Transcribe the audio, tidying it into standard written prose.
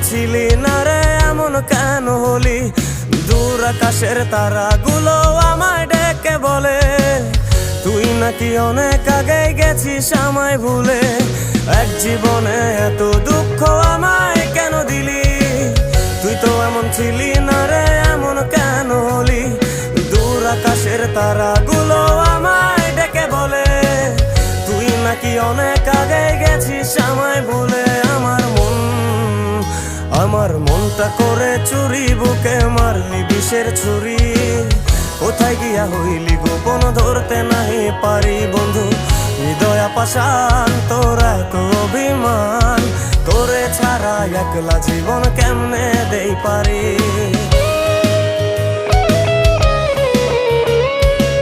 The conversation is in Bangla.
ছিলি না রে, এমন কেন হলি? দূর আকাশের তারাগুলো আমায় ডেকে বলে তুই নাকি অনেক আগে গেছিস আমায় ভুলে। এক জীবনে এত দুঃখ আমায় কেন দিলি? তুই তো এমন ছিলি না রে, এমন কেন হলি? দূর আকাশের তারাগুলো আমায় ডেকে বলে তুই নাকি অনেক আগে গেছিস আমায় ভুলে। আমার মনটা করে চুরি, বুকে মারলি বিষের ছুরি। কোথায় গিয়া হইলি গোপন, ধরতে নাহি পারি বন্ধু। হৃদয় পাষাণ তোর এত অভিমান, তোরে ছাড়া একলা জীবন কেমনে দেই পারি?